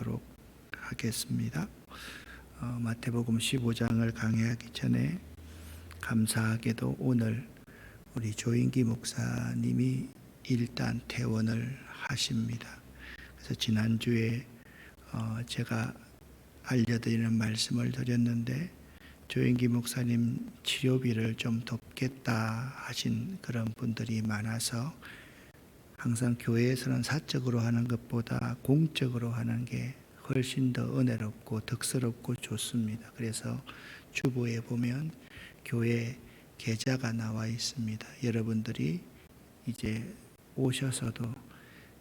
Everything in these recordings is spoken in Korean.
나누도록 하겠습니다. 마태복음 15장을 강의하기 전에 감사하게도 오늘 우리 조인기 목사님이 일단 퇴원을 하십니다. 그래서 지난주에 제가 알려드리는 말씀을 드렸는데 조인기 목사님 치료비를 좀 돕겠다 하신 그런 분들이 많아서 항상 교회에서는 사적으로 하는 것보다 공적으로 하는 게 훨씬 더 은혜롭고 덕스럽고 좋습니다. 그래서 주보에 보면 교회 계좌가 나와 있습니다. 여러분들이 이제 오셔서도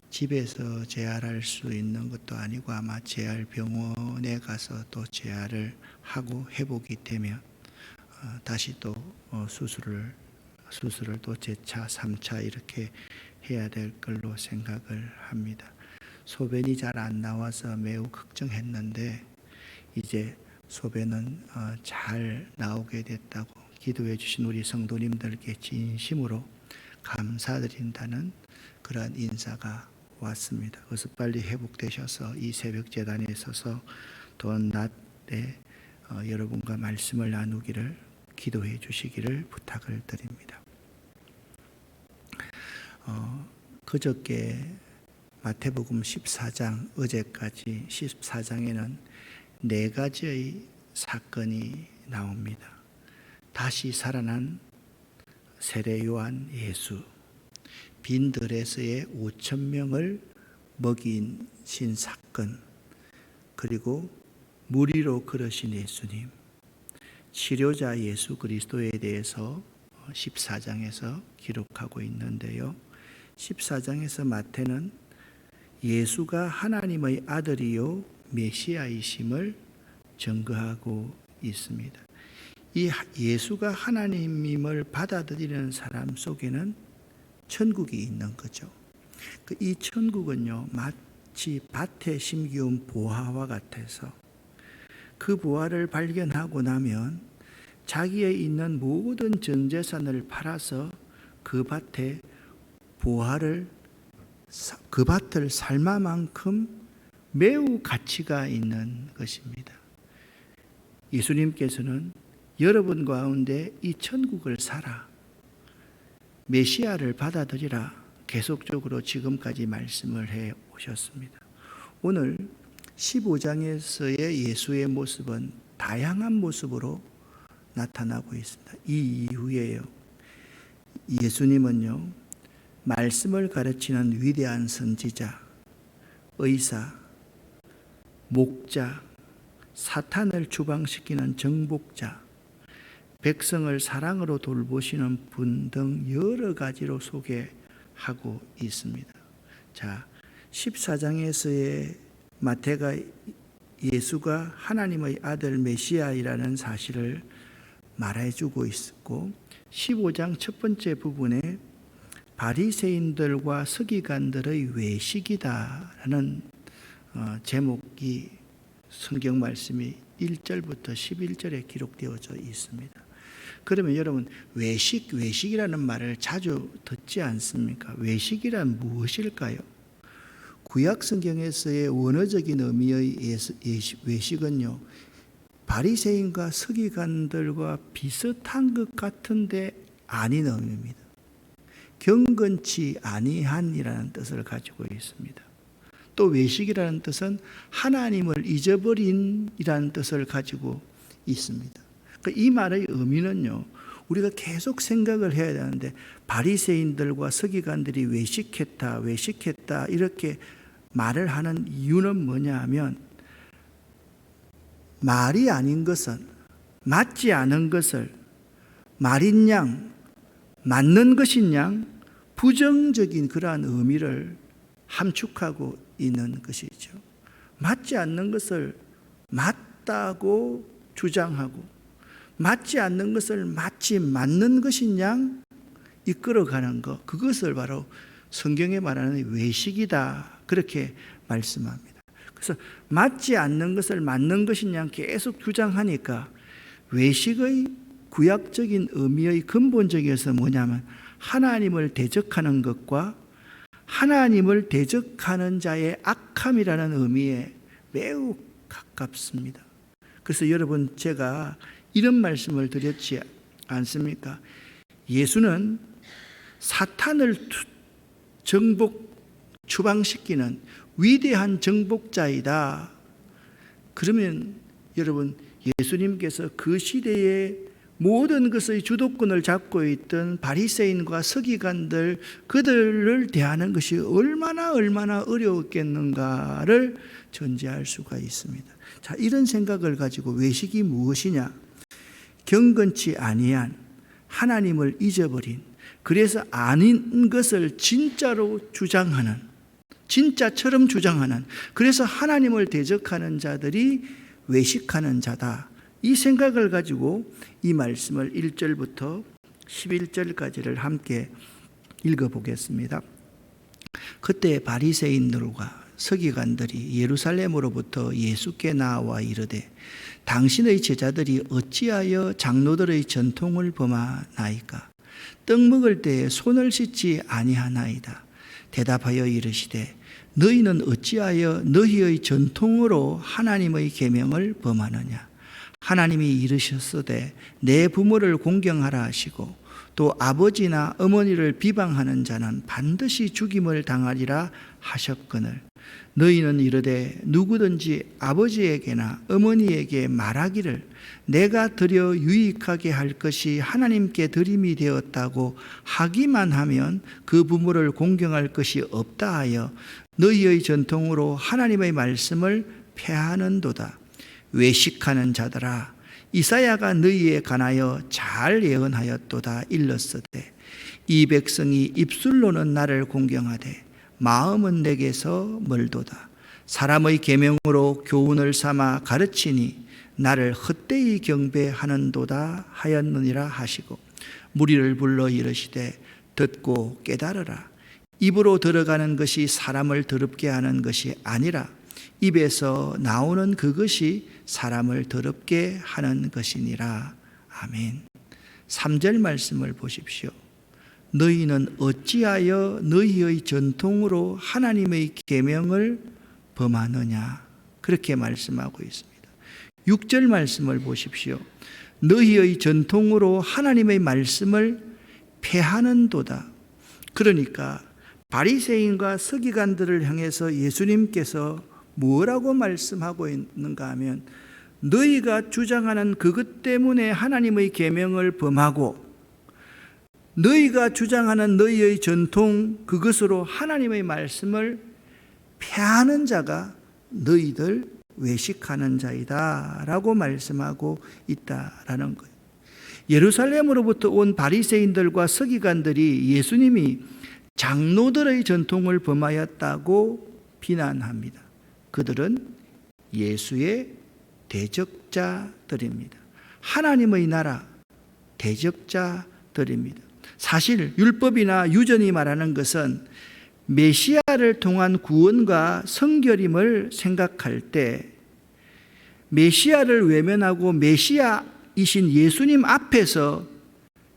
집에서 재활할 수 있는 것도 아니고 아마 재활병원에 가서 또 재활을 하고 회복이 되면 다시 또 수술을 또 재차 3차 이렇게 해야 될 걸로 생각을 합니다. 소변이 잘 안 나와서 매우 걱정했는데 이제 소변은 잘 나오게 됐다고 기도해 주신 우리 성도님들께 진심으로 감사드린다는 그런 인사가 왔습니다. 그래서 빨리 회복되셔서 이 새벽 재단에 서서 또 낮에 여러분과 말씀을 나누기를 기도해 주시기를 부탁을 드립니다. 그저께 마태복음 14장 어제까지 14장에는 4가지의 사건이 나옵니다. 다시 살아난 세례 요한 예수, 빈 들에서의 5,000명을 먹이신 사건, 그리고 물 위로 걸으신 예수님, 치료자 예수 그리스도에 대해서 14장에서 기록하고 있는데요. 14장에서 마태는 예수가 하나님의 아들이요 메시아이심을 증거하고 있습니다. 이 예수가 하나님임을 받아들이는 사람 속에는 천국이 있는 거죠. 이 천국은요 마치 밭에 심기운 보화와 같아서 그 보화를 발견하고 나면 자기에 있는 모든 전 재산을 팔아서 그 밭에 그 밭을 살만큼 매우 가치가 있는 것입니다. 예수님께서는 여러분 가운데 이 천국을 살아 메시아를 받아들이라 계속적으로 지금까지 말씀을 해 오셨습니다. 오늘 15장에서의 예수의 모습은 다양한 모습으로 나타나고 있습니다. 이 이후에요, 예수님은요 말씀을 가르치는 위대한 선지자, 의사, 목자, 사탄을 추방시키는 정복자, 백성을 사랑으로 돌보시는 분 등 여러 가지로 소개하고 있습니다. 자, 14장에서의 마태가 예수가 하나님의 아들 메시아이라는 사실을 말해주고 있었고 15장 첫 번째 부분에 바리새인들과 서기관들의 외식이다라는 제목이 성경 말씀이 1절부터 11절에 기록되어져 있습니다. 그러면 여러분 외식이라는 말을 자주 듣지 않습니까? 외식이란 무엇일까요? 구약 성경에서의 원어적인 의미의 외식은요 바리새인과 서기관들과 비슷한 것 같은데 아닌 의미입니다. 경건치 아니한이라는 뜻을 가지고 있습니다. 또 외식이라는 뜻은 하나님을 잊어버린이라는 뜻을 가지고 있습니다. 이 말의 의미는요 우리가 계속 생각을 해야 되는데 바리새인들과 서기관들이 외식했다 이렇게 말을 하는 이유는 뭐냐 하면 말이 아닌 것은, 맞지 않은 것을 말인 양 맞는 것인 양 부정적인 그러한 의미를 함축하고 있는 것이죠. 맞지 않는 것을 맞다고 주장하고 맞지 않는 것을 마치 맞는 것인 양 이끌어가는 것, 그것을 바로 성경에 말하는 외식이다 그렇게 말씀합니다. 그래서 맞지 않는 것을 맞는 것인 양 계속 주장하니까 외식의 구약적인 의미의 근본적에서 뭐냐면 하나님을 대적하는 것과 하나님을 대적하는 자의 악함이라는 의미의 매우 가깝습니다. 그래서 여러분, 제가 이런 말씀을 드렸지 않습니까? 예수는 사탄을 추방시키는 위대한 정복자이다. 그러면 여러분, 예수님께서 그 시대에 모든 것의 주도권을 잡고 있던 바리새인과 서기관들, 그들을 대하는 것이 얼마나 어려웠겠는가를 전제할 수가 있습니다. 자, 이런 생각을 가지고 외식이 무엇이냐? 경건치 아니한, 하나님을 잊어버린, 그래서 아닌 것을 진짜로 주장하는, 진짜처럼 주장하는, 그래서 하나님을 대적하는 자들이 외식하는 자다. 이 생각을 가지고 이 말씀을 1절부터 11절까지를 함께 읽어보겠습니다. 그때 바리새인들과 서기관들이 예루살렘으로부터 예수께 나와 이르되, 당신의 제자들이 어찌하여 장로들의 전통을 범하나이까? 떡 먹을 때에 손을 씻지 아니하나이다. 대답하여 이르시되, 너희는 어찌하여 너희의 전통으로 하나님의 계명을 범하느냐? 하나님이 이르셨으되 내 부모를 공경하라 하시고, 또 아버지나 어머니를 비방하는 자는 반드시 죽임을 당하리라 하셨거늘, 너희는 이르되 누구든지 아버지에게나 어머니에게 말하기를 내가 드려 유익하게 할 것이 하나님께 드림이 되었다고 하기만 하면 그 부모를 공경할 것이 없다 하여 너희의 전통으로 하나님의 말씀을 폐하는도다. 외식하는 자들아, 이사야가 너희에 관하여 잘 예언하였도다. 일렀으되 이 백성이 입술로는 나를 공경하되 마음은 내게서 멀도다. 사람의 계명으로 교훈을 삼아 가르치니 나를 헛되이 경배하는도다 하였느니라 하시고, 무리를 불러 이르시되 듣고 깨달으라. 입으로 들어가는 것이 사람을 더럽게 하는 것이 아니라 입에서 나오는 그것이 사람을 더럽게 하는 것이니라. 아멘. 3절 말씀을 보십시오. 너희는 어찌하여 너희의 전통으로 하나님의 계명을 범하느냐? 그렇게 말씀하고 있습니다. 6절 말씀을 보십시오. 너희의 전통으로 하나님의 말씀을 폐하는도다. 그러니까 바리새인과 서기관들을 향해서 예수님께서 뭐라고 말씀하고 있는가 하면, 너희가 주장하는 그것 때문에 하나님의 계명을 범하고, 너희가 주장하는 너희의 전통, 그것으로 하나님의 말씀을 폐하는 자가 너희들 외식하는 자이다 라고 말씀하고 있다라는 거예요. 예루살렘으로부터 온 바리새인들과 서기관들이 예수님이 장로들의 전통을 범하였다고 비난합니다. 그들은 예수의 대적자들입니다. 하나님의 나라 대적자들입니다. 사실 율법이나 유전이 말하는 것은 메시아를 통한 구원과 성결임을 생각할 때, 메시아를 외면하고 메시아이신 예수님 앞에서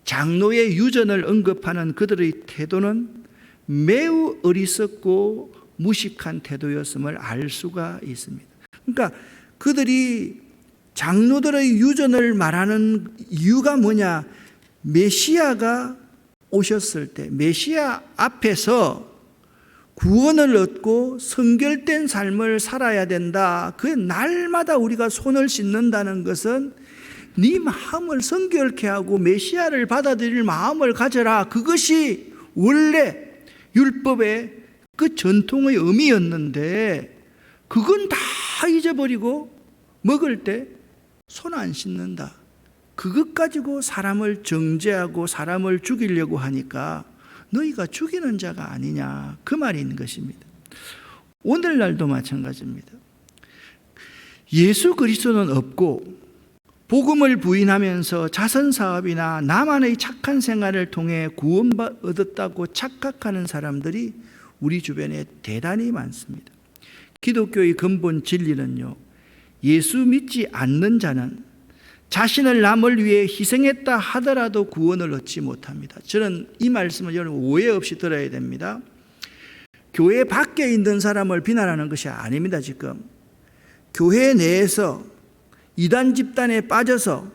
장로의 유전을 언급하는 그들의 태도는 매우 어리석고 무식한 태도였음을 알 수가 있습니다. 그러니까 그들이 장로들의 유전을 말하는 이유가 뭐냐? 메시아가 오셨을 때 메시아 앞에서 구원을 얻고 성결된 삶을 살아야 된다. 그 날마다 우리가 손을 씻는다는 것은 네 마음을 성결케 하고 메시아를 받아들일 마음을 가져라. 그것이 원래 율법의 그 전통의 의미였는데, 그건 다 잊어버리고 먹을 때 손 안 씻는다. 그것 가지고 사람을 정죄하고 사람을 죽이려고 하니까 너희가 죽이는 자가 아니냐, 그 말인 것입니다. 오늘날도 마찬가지입니다. 예수 그리스도는 없고 복음을 부인하면서 자선사업이나 나만의 착한 생활을 통해 구원 얻었다고 착각하는 사람들이 우리 주변에 대단히 많습니다. 기독교의 근본 진리는요, 예수 믿지 않는 자는 자신을 남을 위해 희생했다 하더라도 구원을 얻지 못합니다. 저는 이 말씀을 여러분 오해 없이 들어야 됩니다. 교회 밖에 있는 사람을 비난하는 것이 아닙니다. 지금 교회 내에서 이단 집단에 빠져서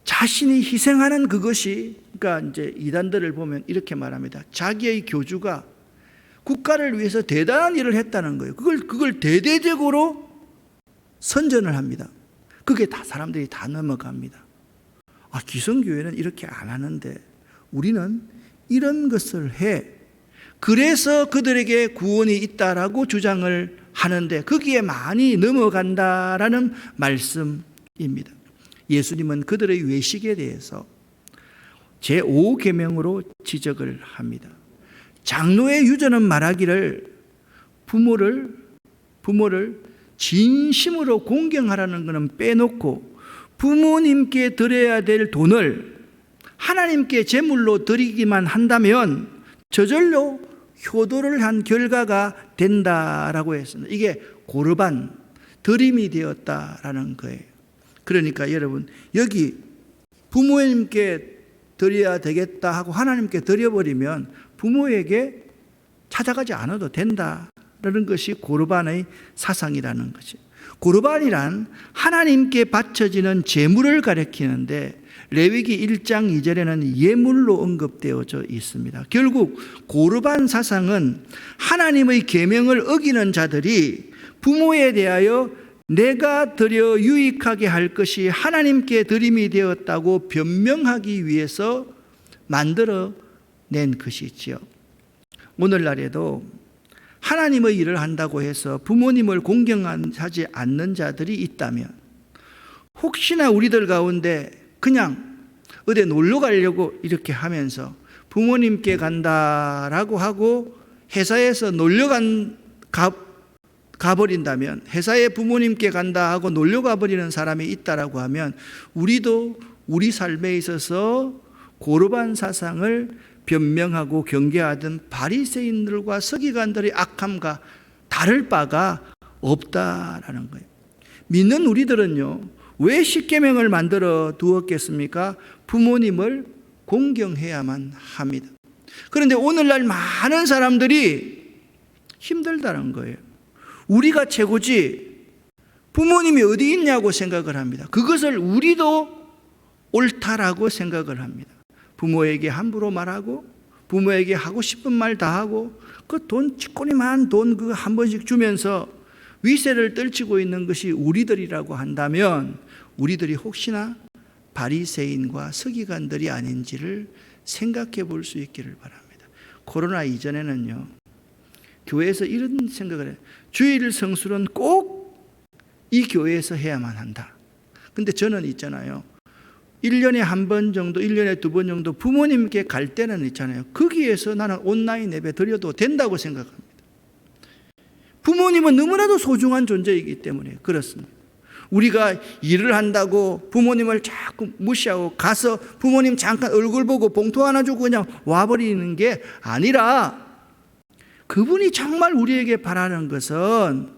자신이 희생하는 그것이, 그러니까 이제 이단들을 보면 이렇게 말합니다. 자기의 교주가 국가를 위해서 대단한 일을 했다는 거예요. 그걸 대대적으로 선전을 합니다. 그게 다 사람들이 다 넘어갑니다. 아, 기성교회는 이렇게 안 하는데 우리는 이런 것을 해. 그래서 그들에게 구원이 있다라고 주장을 하는데 거기에 많이 넘어간다라는 말씀입니다. 예수님은 그들의 외식에 대해서 제5계명으로 지적을 합니다. 장로의 유전은 말하기를 부모를 진심으로 공경하라는 것은 빼놓고 부모님께 드려야 될 돈을 하나님께 제물로 드리기만 한다면 저절로 효도를 한 결과가 된다라고 했습니다. 이게 고르반, 드림이 되었다라는 거예요. 그러니까 여러분, 여기 부모님께 드려야 되겠다 하고 하나님께 드려버리면 부모에게 찾아가지 않아도 된다라는 것이 고르반의 사상이라는 거죠. 고르반이란 하나님께 바쳐지는 제물을 가리키는데 레위기 1장 2절에는 예물로 언급되어져 있습니다. 결국 고르반 사상은 하나님의 계명을 어기는 자들이 부모에 대하여 내가 드려 유익하게 할 것이 하나님께 드림이 되었다고 변명하기 위해서 만들어낸 것이지요. 오늘날에도 하나님의 일을 한다고 해서 부모님을 공경하지 않는 자들이 있다면 혹시나 우리들 가운데 그냥 어디 놀러 가려고 이렇게 하면서 부모님께 간다라고 하고 회사에서 놀러 가버린다면, 회사에 부모님께 간다 하고 놀러 가버리는 사람이 있다라고 하면 우리도 우리 삶에 있어서 고르반 사상을 변명하고 경계하던 바리새인들과 서기관들의 악함과 다를 바가 없다라는 거예요. 믿는 우리들은요, 왜 십계명을 만들어 두었겠습니까? 부모님을 공경해야만 합니다. 그런데 오늘날 많은 사람들이 힘들다는 거예요. 우리가 최고지 부모님이 어디 있냐고 생각을 합니다. 그것을 우리도 옳다라고 생각을 합니다. 부모에게 함부로 말하고 부모에게 하고 싶은 말 다 하고 그 돈 치꼬니만 돈 그 한 번씩 주면서 위세를 떨치고 있는 것이 우리들이라고 한다면 우리들이 혹시나 바리새인과 서기관들이 아닌지를 생각해 볼 수 있기를 바랍니다. 코로나 이전에는요, 교회에서 이런 생각을 해요. 주일 성수는 꼭 이 교회에서 해야만 한다. 근데 저는 있잖아요, 1년에 한 번 정도, 1년에 2번 정도 부모님께 갈 때는 있잖아요, 거기에서 나는 온라인 예배 드려도 된다고 생각합니다. 부모님은 너무나도 소중한 존재이기 때문에 그렇습니다. 우리가 일을 한다고 부모님을 자꾸 무시하고 가서 부모님 잠깐 얼굴 보고 봉투 하나 주고 그냥 와버리는 게 아니라 그분이 정말 우리에게 바라는 것은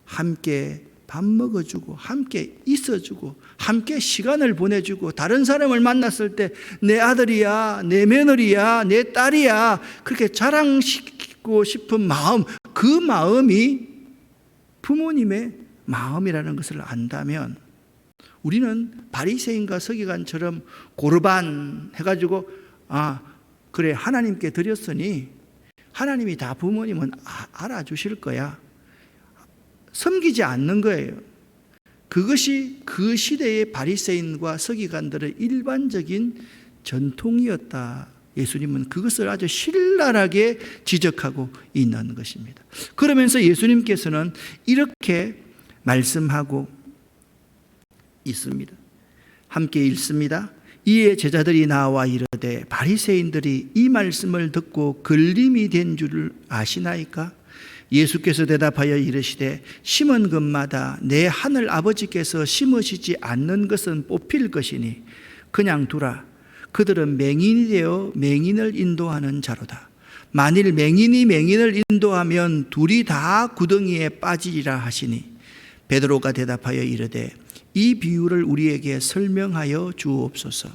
함께 밥 먹어주고 함께 있어주고 함께 시간을 보내주고 다른 사람을 만났을 때 내 아들이야, 내 며느리야, 내 딸이야 그렇게 자랑시키고 싶은 마음, 그 마음이 부모님의 마음이라는 것을 안다면 우리는 바리새인과 서기관처럼 고르반 해가지고 그래 하나님께 드렸으니 하나님이 다 부모님은 알아주실 거야, 섬기지 않는 거예요. 그것이 그 시대의 바리새인과 서기관들의 일반적인 전통이었다. 예수님은 그것을 아주 신랄하게 지적하고 있는 것입니다. 그러면서 예수님께서는 이렇게 말씀하고 있습니다. 함께 읽습니다. 이에 제자들이 나와 이르되 바리새인들이 이 말씀을 듣고 걸림이 된 줄을 아시나이까? 예수께서 대답하여 이르시되 심은 것마다 내 하늘 아버지께서 심으시지 않는 것은 뽑힐 것이니 그냥 두라. 그들은 맹인이 되어 맹인을 인도하는 자로다. 만일 맹인이 맹인을 인도하면 둘이 다 구덩이에 빠지리라 하시니 베드로가 대답하여 이르되 이 비유를 우리에게 설명하여 주옵소서.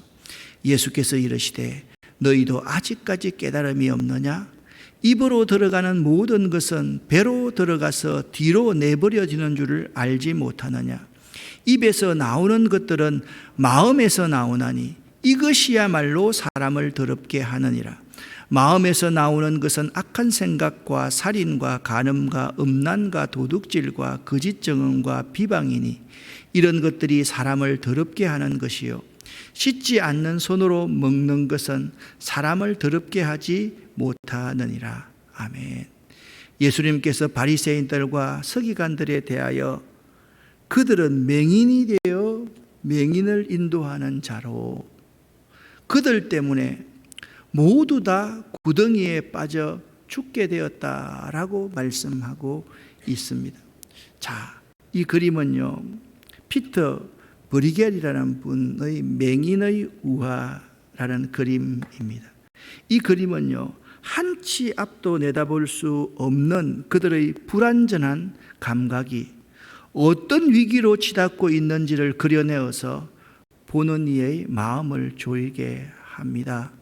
예수께서 이르시되 너희도 아직까지 깨달음이 없느냐? 입으로 들어가는 모든 것은 배로 들어가서 뒤로 내버려지는 줄을 알지 못하느냐. 입에서 나오는 것들은 마음에서 나오나니 이것이야말로 사람을 더럽게 하느니라. 마음에서 나오는 것은 악한 생각과 살인과 간음과 음란과 도둑질과 거짓 증언과 비방이니 이런 것들이 사람을 더럽게 하는 것이요 씻지 않는 손으로 먹는 것은 사람을 더럽게 하지 못하느니라. 아멘. 예수님께서 바리새인들과 서기관들에 대하여 그들은 맹인이 되어 맹인을 인도하는 자로 그들 때문에 모두 다 구덩이에 빠져 죽게 되었다라고 말씀하고 있습니다. 자, 이 그림은요, 피터 브리겔이라는 분의 맹인의 우화라는 그림입니다. 이 그림은요, 한치 앞도 내다볼 수 없는 그들의 불완전한 감각이 어떤 위기로 치닫고 있는지를 그려내어서 보는 이의 마음을 조이게 합니다.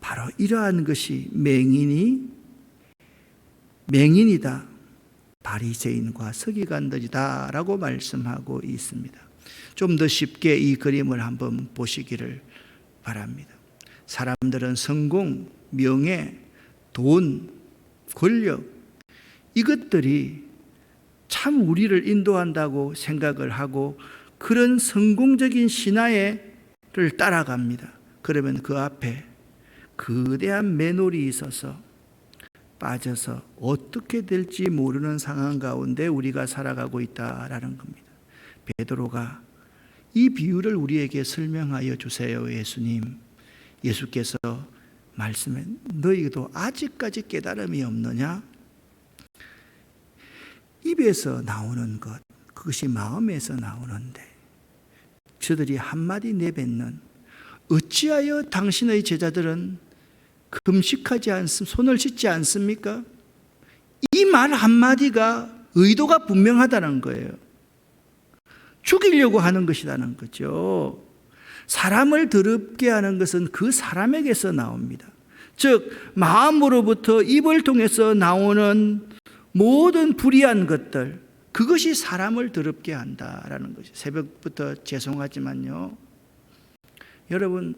바로 이러한 것이 맹인이다, 바리새인과 서기관들이다 라고 말씀하고 있습니다. 좀 더 쉽게 이 그림을 한번 보시기를 바랍니다. 사람들은 성공, 명예, 돈, 권력 이것들이 참 우리를 인도한다고 생각을 하고 그런 성공적인 신화를 따라갑니다. 그러면 그 앞에 거대한 맨홀이 있어서 빠져서 어떻게 될지 모르는 상황 가운데 우리가 살아가고 있다라는 겁니다. 베드로가 이 비유를 우리에게 설명하여 주세요. 예수께서 말씀해 너희도 아직까지 깨달음이 없느냐? 입에서 나오는 것 그것이 마음에서 나오는데 저들이 한마디 내뱉는 어찌하여 당신의 제자들은 금식하지 않습니까? 손을 씻지 않습니까? 이 말 한마디가 의도가 분명하다는 거예요. 죽이려고 하는 것이라는 거죠. 사람을 더럽게 하는 것은 그 사람에게서 나옵니다. 즉 마음으로부터 입을 통해서 나오는 모든 불의한 것들 그것이 사람을 더럽게 한다라는 것이 새벽부터 죄송하지만요. 여러분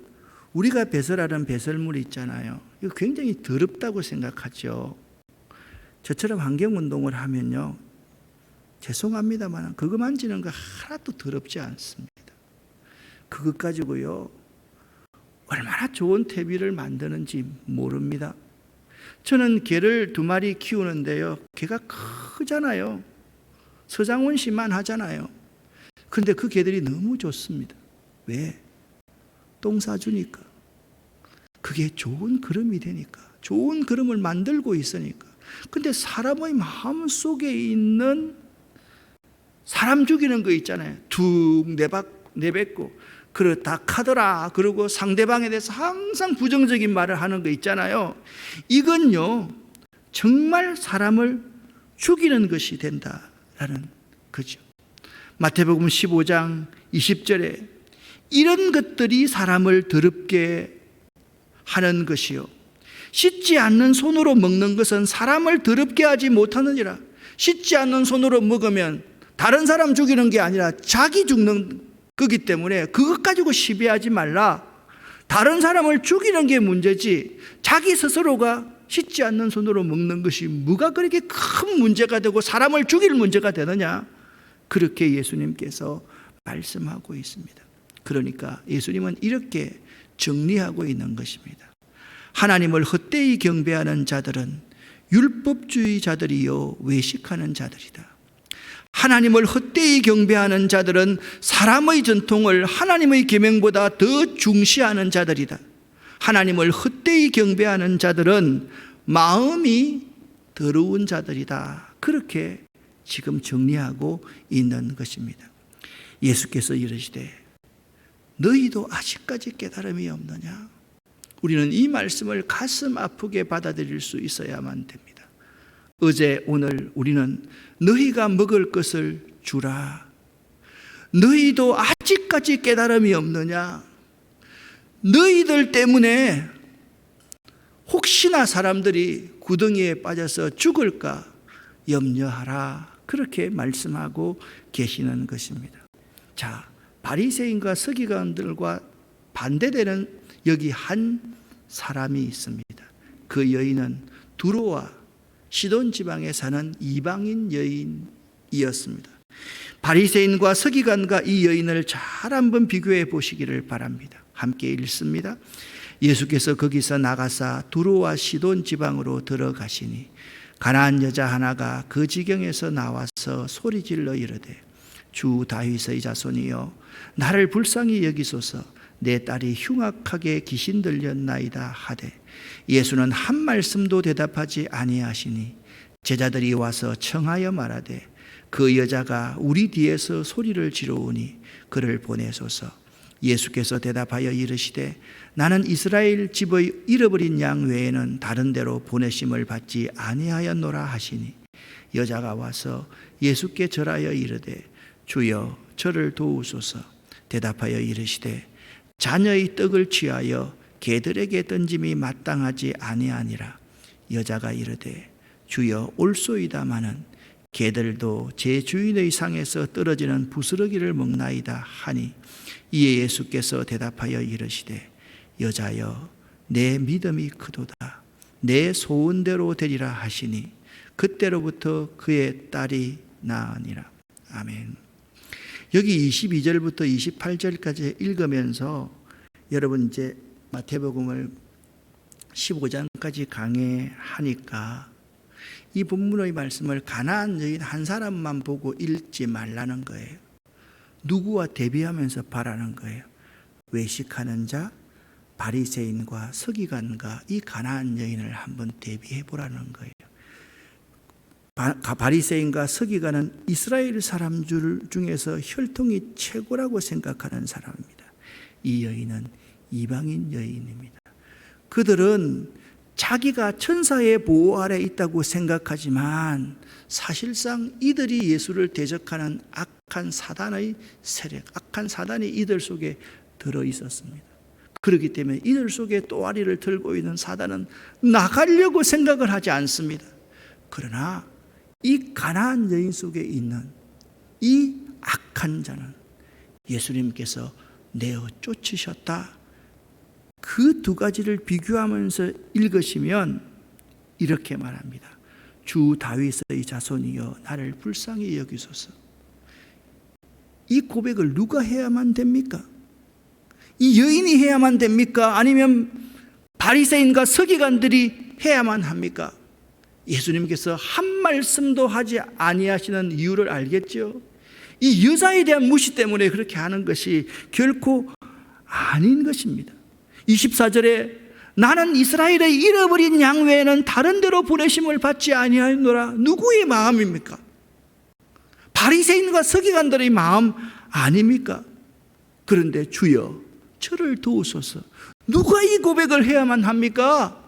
우리가 배설하는 배설물이 있잖아요. 이거 굉장히 더럽다고 생각하죠. 저처럼 환경운동을 하면요. 죄송합니다만 그거 만지는 거 하나도 더럽지 않습니다. 그것 가지고요. 얼마나 좋은 퇴비를 만드는지 모릅니다. 저는 개를 2마리 키우는데요. 개가 크잖아요. 서장훈 씨만 하잖아요. 그런데 그 개들이 너무 좋습니다. 왜? 똥 싸주니까. 그게 좋은 그릇이 되니까. 좋은 그릇을 만들고 있으니까. 근데 사람의 마음 속에 있는 사람 죽이는 거 있잖아요. 툭 내뱉고 그래 다 카더라 그러고 상대방에 대해서 항상 부정적인 말을 하는 거 있잖아요. 이건요 정말 사람을 죽이는 것이 된다라는 거죠. 마태복음 15장 20절에 이런 것들이 사람을 더럽게 하는 것이요 씻지 않는 손으로 먹는 것은 사람을 더럽게 하지 못하느니라. 씻지 않는 손으로 먹으면 다른 사람 죽이는 게 아니라 자기 죽는 거기 때문에 그것 가지고 시비하지 말라. 다른 사람을 죽이는 게 문제지 자기 스스로가 씻지 않는 손으로 먹는 것이 뭐가 그렇게 큰 문제가 되고 사람을 죽일 문제가 되느냐. 그렇게 예수님께서 말씀하고 있습니다. 그러니까 예수님은 이렇게 정리하고 있는 것입니다. 하나님을 헛되이 경배하는 자들은 율법주의자들이요 외식하는 자들이다. 하나님을 헛되이 경배하는 자들은 사람의 전통을 하나님의 계명보다 더 중시하는 자들이다. 하나님을 헛되이 경배하는 자들은 마음이 더러운 자들이다. 그렇게 지금 정리하고 있는 것입니다. 예수께서 이르시되 너희도 아직까지 깨달음이 없느냐? 우리는 이 말씀을 가슴 아프게 받아들일 수 있어야만 됩니다. 어제 오늘 우리는 너희가 먹을 것을 주라. 너희도 아직까지 깨달음이 없느냐? 너희들 때문에 혹시나 사람들이 구덩이에 빠져서 죽을까 염려하라, 그렇게 말씀하고 계시는 것입니다. 자, 바리새인과 서기관들과 반대되는 여기 한 사람이 있습니다. 그 여인은 두로와 시돈 지방에 사는 이방인 여인이었습니다. 바리새인과 서기관과 이 여인을 잘 한번 비교해 보시기를 바랍니다. 함께 읽습니다. 예수께서 거기서 나가사 두로와 시돈 지방으로 들어가시니 가나안 여자 하나가 그 지경에서 나와서 소리질러 이르되 주 다윗의 자손이여 나를 불쌍히 여기소서, 내 딸이 흉악하게 귀신 들렸나이다 하되 예수는 한 말씀도 대답하지 아니하시니 제자들이 와서 청하여 말하되 그 여자가 우리 뒤에서 소리를 지르오니 그를 보내소서. 예수께서 대답하여 이르시되 나는 이스라엘 집의 잃어버린 양 외에는 다른 데로 보내심을 받지 아니하였노라 하시니 여자가 와서 예수께 절하여 이르되 주여 저를 도우소서. 대답하여 이르시되 자녀의 떡을 취하여 개들에게 던짐이 마땅하지 아니하니라. 여자가 이르되 주여 올소이다마는 개들도 제 주인의 상에서 떨어지는 부스러기를 먹나이다 하니 이에 예수께서 대답하여 이르시되 여자여 내 믿음이 크도다, 내 소원대로 되리라 하시니 그때로부터 그의 딸이 나으니라. 아멘. 여기 22절부터 28절까지 읽으면서 여러분 이제 마태복음을 15장까지 강해하니까 이 본문의 말씀을 가나안 여인 한 사람만 보고 읽지 말라는 거예요. 누구와 대비하면서 바라는 거예요? 외식하는 자, 바리새인과 서기관과 이 가나안 여인을 한번 대비해 보라는 거예요. 바리새인과 서기관은 이스라엘 사람 중에서 혈통이 최고라고 생각하는 사람입니다. 이 여인은 이방인 여인입니다. 그들은 자기가 천사의 보호 아래 있다고 생각하지만 사실상 이들이 예수를 대적하는 악한 사단의 세력, 악한 사단이 이들 속에 들어 있었습니다. 그렇기 때문에 이들 속에 또아리를 들고 있는 사단은 나가려고 생각을 하지 않습니다. 그러나 이 가나안 여인 속에 있는 이 악한 자는 예수님께서 내어 쫓으셨다. 그 두 가지를 비교하면서 읽으시면 이렇게 말합니다. 주 다윗의 자손이여 나를 불쌍히 여기소서. 이 고백을 누가 해야만 됩니까? 이 여인이 해야만 됩니까? 아니면 바리새인과 서기관들이 해야만 합니까? 예수님께서 한 말씀도 하지 아니하시는 이유를 알겠죠? 이 여자에 대한 무시 때문에 그렇게 하는 것이 결코 아닌 것입니다. 24절에 나는 이스라엘의 잃어버린 양 외에는 다른 데로 보내심을 받지 아니하였노라. 누구의 마음입니까? 바리새인과 서기관들의 마음 아닙니까? 그런데 주여 저를 도우소서. 누가 이 고백을 해야만 합니까?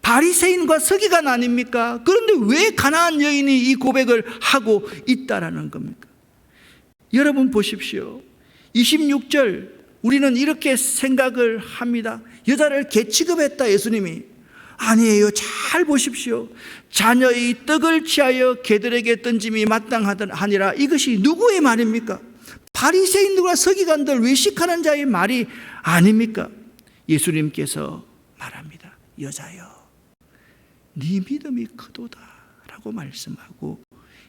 바리새인과 서기관 아닙니까? 그런데 왜 가나안 여인이 이 고백을 하고 있다라는 겁니까? 여러분 보십시오. 26절 우리는 이렇게 생각을 합니다. 여자를 개취급했다 예수님이. 아니에요. 잘 보십시오. 자녀의 떡을 취하여 개들에게 던짐이 마땅하니라. 이것이 누구의 말입니까? 바리새인들과 서기관들 외식하는 자의 말이 아닙니까? 예수님께서 말합니다. 여자여 네 믿음이 크도다 라고 말씀하고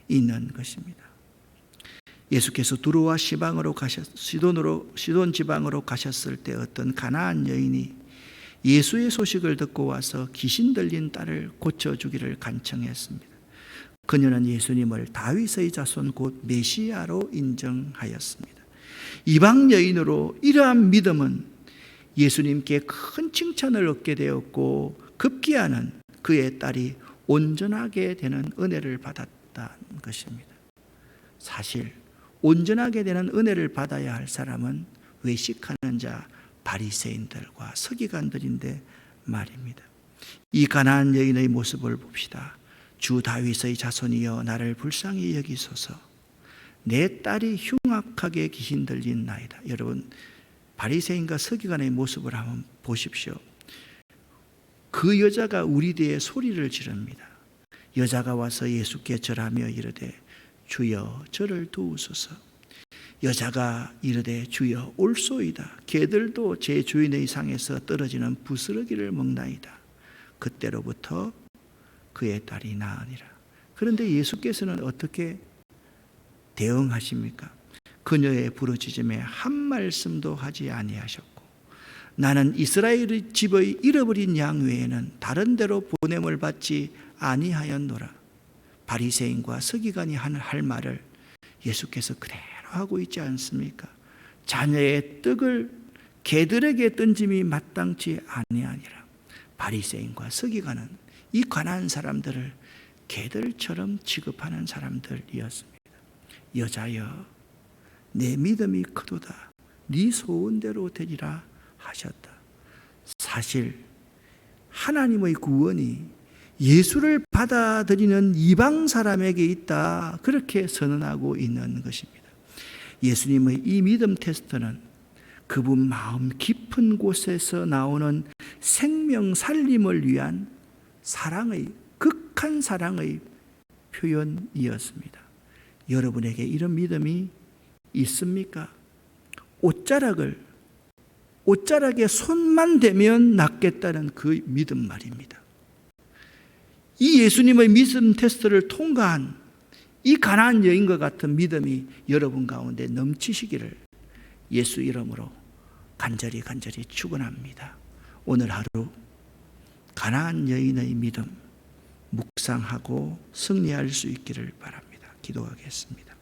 있는 것입니다. 예수께서 두로와 시돈 지방으로 가셨을 때 어떤 가나안 여인이 예수의 소식을 듣고 와서 귀신 들린 딸을 고쳐주기를 간청했습니다. 그녀는 예수님을 다윗의 자손 곧 메시아로 인정하였습니다. 이방 여인으로 이러한 믿음은 예수님께 큰 칭찬을 얻게 되었고 급기야는 그의 딸이 온전하게 되는 은혜를 받았다는 것입니다. 사실 온전하게 되는 은혜를 받아야 할 사람은 외식하는 자 바리새인들과 서기관들인데 말입니다. 이 가나안 여인의 모습을 봅시다. 주 다윗의 자손이여 나를 불쌍히 여기소서. 내 딸이 흉악하게 귀신 들린 나이다. 여러분 바리새인과 서기관의 모습을 한번 보십시오. 그 여자가 우리 뒤에 소리를 지릅니다. 여자가 와서 예수께 절하며 이르되 주여 저를 도우소서. 여자가 이르되 주여 올소이다. 개들도 제 주인의 상에서 떨어지는 부스러기를 먹나이다. 그때로부터 그의 딸이 나으니라. 그런데 예수께서는 어떻게 대응하십니까? 그녀의 부르짖음에 한 말씀도 하지 아니하셨고 나는 이스라엘 집의 잃어버린 양 외에는 다른 데로 보냄을 받지 아니하였노라. 바리새인과 서기관이 할 말을 예수께서 그대로 하고 있지 않습니까? 자녀의 떡을 개들에게 던짐이 마땅치 아니하니라. 바리새인과 서기관은 이 가난한 사람들을 개들처럼 취급하는 사람들이었습니다. 여자여 내 믿음이 크도다. 네 소원대로 되리라 하셨다. 사실 하나님의 구원이 예수를 받아들이는 이방 사람에게 있다. 그렇게 선언하고 있는 것입니다. 예수님의 이 믿음 테스트는 그분 마음 깊은 곳에서 나오는 생명 살림을 위한 사랑의 극한 사랑의 표현이었습니다. 여러분에게 이런 믿음이 있습니까? 옷자락에 손만 대면 낫겠다는 그 믿음 말입니다. 이 예수님의 믿음 테스트를 통과한 이 가나안 여인과 같은 믿음이 여러분 가운데 넘치시기를 예수 이름으로 간절히 축원합니다. 오늘 하루 가나안 여인의 믿음 묵상하고 승리할 수 있기를 바랍니다. 기도하겠습니다.